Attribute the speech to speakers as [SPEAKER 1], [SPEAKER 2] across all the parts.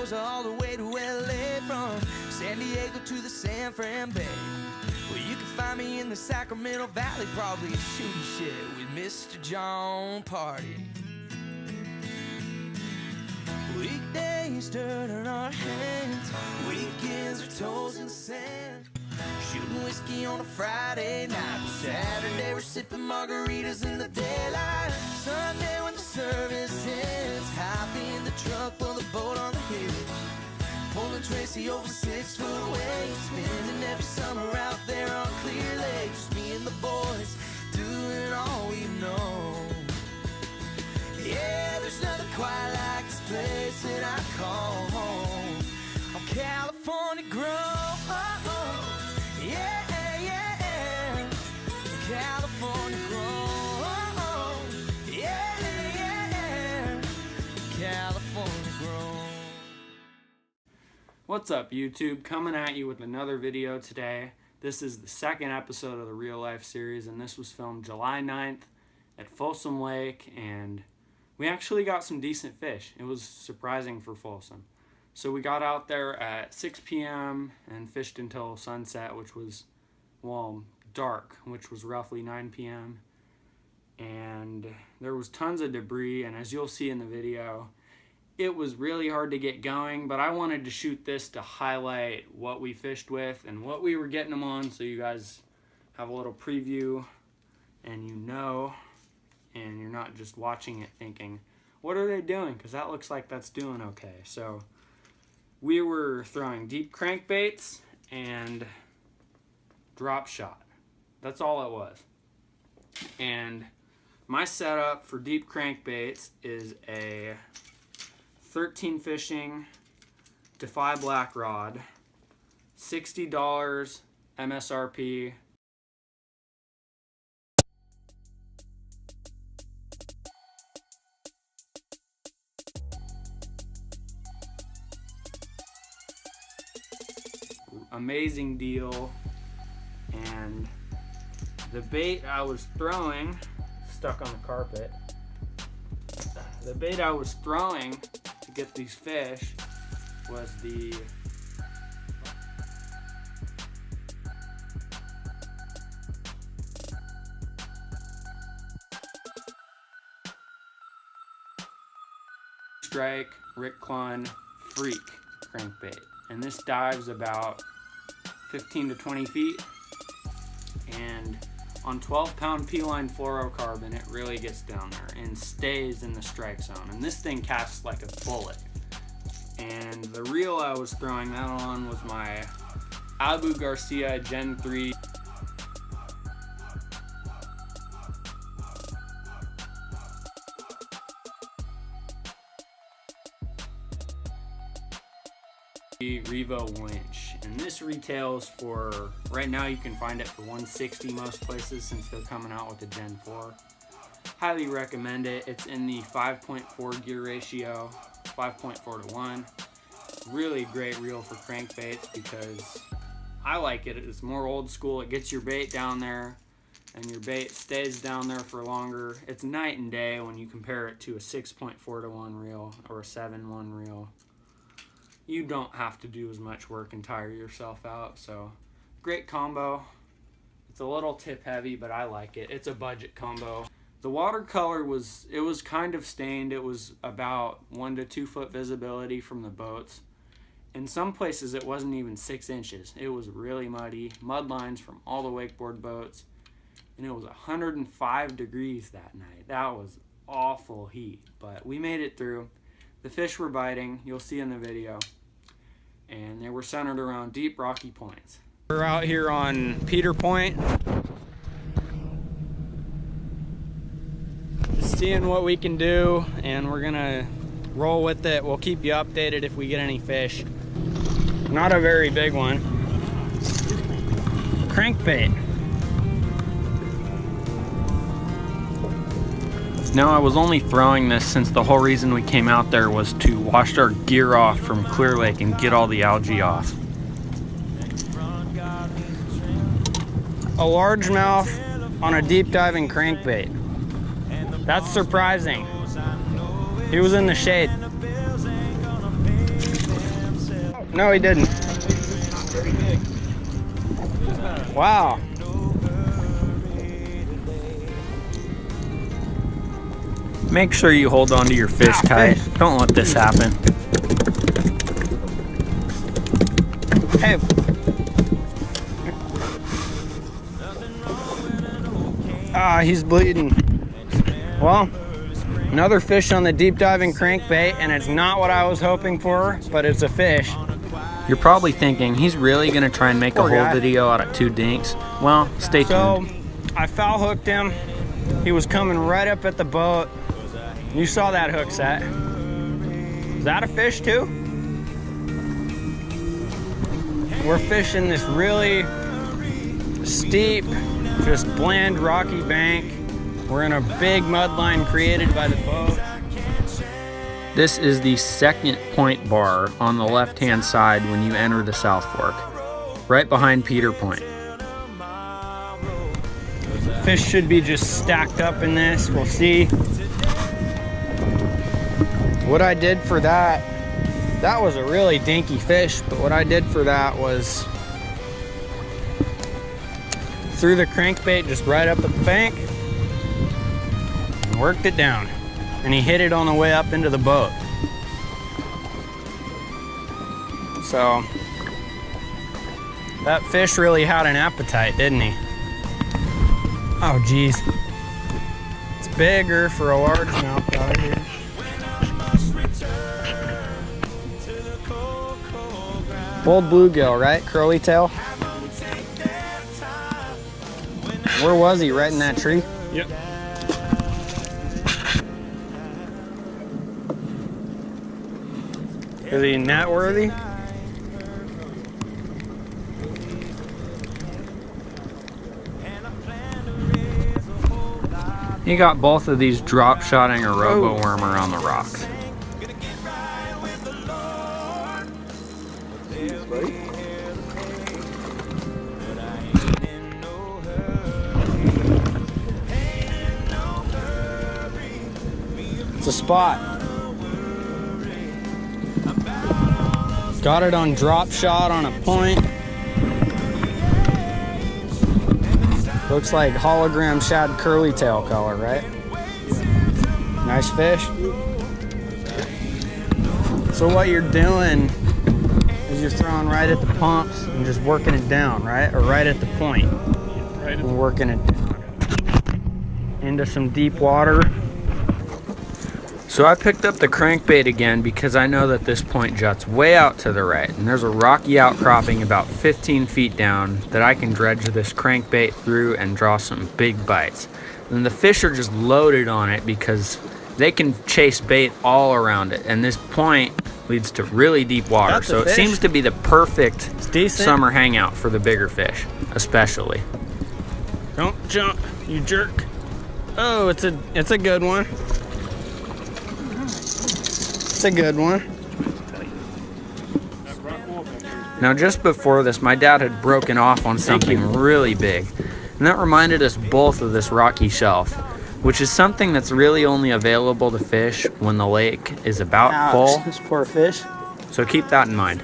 [SPEAKER 1] goes all the way to LA, from San Diego to the San Fran Bay. Well, you can find me in the Sacramento Valley, probably shooting shit with Mr. John Party. Weekdays turning our hands, weekends are toes in the sand. Shooting whiskey on a Friday night, Saturday we're sipping margaritas in the daylight. Sunday when the service ends, hop in the truck, pull the boat on the hill, pulling Tracy over 6 foot waves, spending every summer out there on Clear Lake. Just me and the boys doing all we know. Yeah, there's nothing quite like this place that I call home. I'm California grown. Yeah, yeah, California grown. Yeah, yeah, California grown.
[SPEAKER 2] What's up, YouTube? Coming at you with another video today. This is the second episode of the Real Life series, and this was filmed July 9th at Folsom Lake, and we actually got some decent fish. It was surprising for Folsom. So we got out there at 6 p.m. and fished until sunset, which was, well, dark, which was roughly 9 p.m. And there was tons of debris, and as you'll see in the video, it was really hard to get going, but I wanted to shoot this to highlight what we fished with and what we were getting them on, so you guys have a little preview and you know, and you're not just watching it thinking, what are they doing? Because that looks like that's doing okay. So we were throwing deep crankbaits and drop shot. That's all it was. And my setup for deep crankbaits is a 13 fishing Defy black rod, $60 MSRP. Amazing deal. And the bait I was throwing, stuck on the carpet, the bait I was throwing to get these fish was the Strike Rick Clun Freak crankbait, and this dives about 15 to 20 feet, and on 12-pound P-line fluorocarbon it really gets down there and stays in the strike zone, and this thing casts like a bullet. And the reel I was throwing that on was my Abu Garcia Gen 3 Revo winch, and this retails for, right now you can find it for $160 most places since they're coming out with the Gen 4. Highly recommend it. It's in the 5.4 gear ratio, 5.4 to 1. Really great reel for crankbaits because I like it. It's more old school. It gets your bait down there and your bait stays down there for longer. It's night and day when you compare it to a 6.4 to 1 reel or a 7-1 reel. You don't have to do as much work and tire yourself out. So great combo. It's a little tip heavy, but I like it. It's a budget combo. The watercolor was kind of stained. It was about 1 to 2 foot visibility from the boats. In some places it wasn't even 6 inches. It was really muddy, mud lines from all the wakeboard boats, and it was 105 degrees that night. That was awful heat, but we made it through. The fish were biting, you'll see in the video, and they were centered around deep rocky points. We're out here on Peter Point, just seeing what we can do, and we're gonna roll with it. We'll keep you updated if we get any fish. Not a very big one. Crankbait. Now, I was only throwing this since the whole reason we came out there was to wash our gear off from Clear Lake and get all the algae off. A largemouth on a deep diving crankbait. That's surprising. He was in the shade.
[SPEAKER 3] No, he didn't. Wow.
[SPEAKER 2] Make sure you hold on to your fish tight. Don't let this happen.
[SPEAKER 3] Hey. Ah, he's bleeding. Well, another fish on the deep diving crankbait, and it's not what I was hoping for, but it's a fish.
[SPEAKER 2] You're probably thinking, he's really gonna try and make a whole video out of 2 dinks? Well, stay tuned.
[SPEAKER 3] So, I foul hooked him. He was coming right up at the boat. You saw that hook set. Is that a fish too? We're fishing this really steep, just bland, rocky bank. We're in a big mud line created by the boat.
[SPEAKER 2] This is the second point bar on the left-hand side when you enter the South Fork, right behind Peter Point.
[SPEAKER 3] Fish should be just stacked up in this. We'll see. What I did for that was a really dinky fish, but what I did for that was threw the crankbait just right up at the bank and worked it down. And he hit it on the way up into the boat. So that fish really had an appetite, didn't he? Oh geez. It's bigger for a largemouth out here. Old bluegill, right? Curly tail. Where was he? Right in that tree?
[SPEAKER 4] Yep.
[SPEAKER 3] Is he net worthy?
[SPEAKER 2] You got both of these drop shotting a robo wormer on the rocks.
[SPEAKER 3] It's a spot. Got it on drop shot on a point. Looks like hologram shad curly tail color, right? Nice fish. So what you're doing is you're throwing right at the pumps and just working it down, right? Or right at the point.
[SPEAKER 4] Right.
[SPEAKER 3] And working it down. Into some deep water.
[SPEAKER 2] So I picked up the crankbait again because I know that this point juts way out to the right, and there's a rocky outcropping about 15 feet down that I can dredge this crankbait through and draw some big bites. And the fish are just loaded on it because they can chase bait all around it, and this point leads to really deep water.
[SPEAKER 3] That's
[SPEAKER 2] so
[SPEAKER 3] a
[SPEAKER 2] it
[SPEAKER 3] fish.
[SPEAKER 2] seems to be the perfect
[SPEAKER 3] Decent.
[SPEAKER 2] summer hangout for the bigger fish, especially.
[SPEAKER 3] Don't jump, you jerk. Oh, it's a good one. It's a good one.
[SPEAKER 2] Now just before this, my dad had broken off on something really big, and that reminded us both of this rocky shelf, which is something that's really only available to fish when the lake is about full.
[SPEAKER 3] This poor fish.
[SPEAKER 2] So keep that in mind.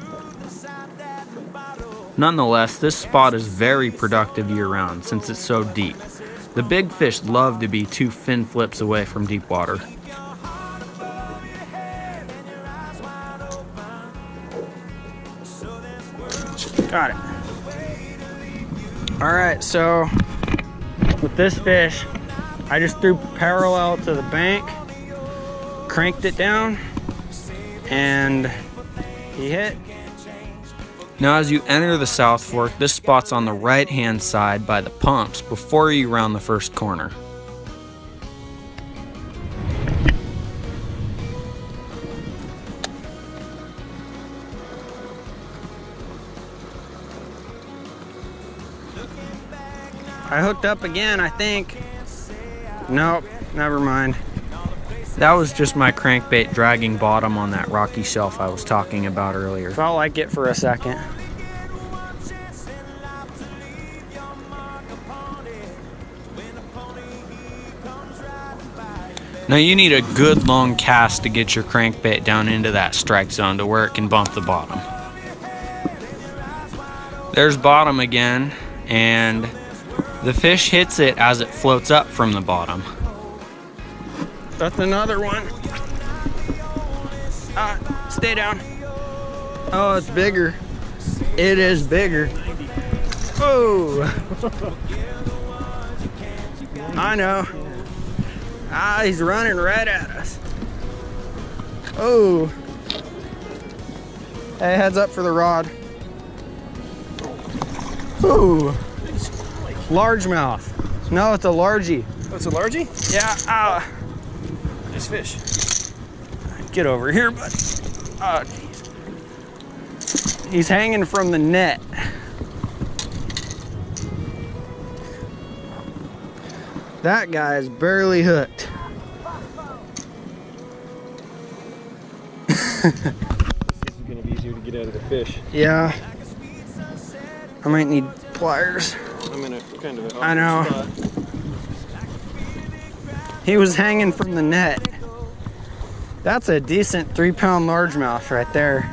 [SPEAKER 2] Nonetheless, this spot is very productive year-round since it's so deep. The big fish love to be 2 fin flips away from deep water.
[SPEAKER 3] Got it. All right, so with this fish, I just threw parallel to the bank, cranked it down, and he hit.
[SPEAKER 2] Now as you enter the South Fork, this spot's on the right-hand side by the pumps before you round the first corner.
[SPEAKER 3] I hooked up again, I think. Nope, never mind.
[SPEAKER 2] That was just my crankbait dragging bottom on that rocky shelf I was talking about earlier.
[SPEAKER 3] Felt like it for a second.
[SPEAKER 2] Now you need a good long cast to get your crankbait down into that strike zone to where it can bump the bottom. There's bottom again, and the fish hits it as it floats up from the bottom.
[SPEAKER 3] That's another one. Stay down. Oh, it's bigger. It is bigger. Oh. I know. He's running right at us. Oh. Hey, heads up for the rod. Ooh. Largemouth. No, it's a largie.
[SPEAKER 4] Oh, it's a largie?
[SPEAKER 3] Yeah.
[SPEAKER 4] Nice fish.
[SPEAKER 3] Get over here, bud. Oh, jeez. He's hanging from the net. That guy is barely hooked.
[SPEAKER 4] This is gonna be easier to get out of the fish.
[SPEAKER 3] Yeah. I might need pliers.
[SPEAKER 4] I'm in a kind of a
[SPEAKER 3] I know.
[SPEAKER 4] spot.
[SPEAKER 3] He was hanging from the net. That's a decent 3-pound largemouth right there.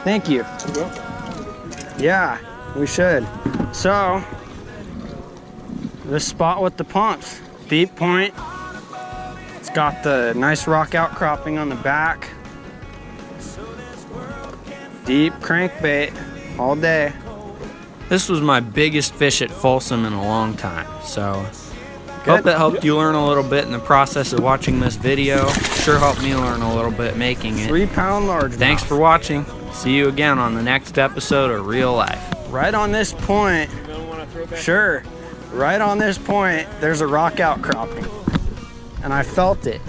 [SPEAKER 3] Thank you. Yeah, we should. So, this spot with the pumps, deep point. It's got the nice rock outcropping on the back. Deep crankbait all day. This was my biggest fish at Folsom in a long time, so hope that helped you learn a little bit in the process of watching this video. Sure helped me learn a little bit making it. 3-pound largemouth.
[SPEAKER 2] Thanks for watching. See you again on the next episode of Real Life.
[SPEAKER 3] Right on this point, sure, right on this point, there's a rock outcropping. And I felt it.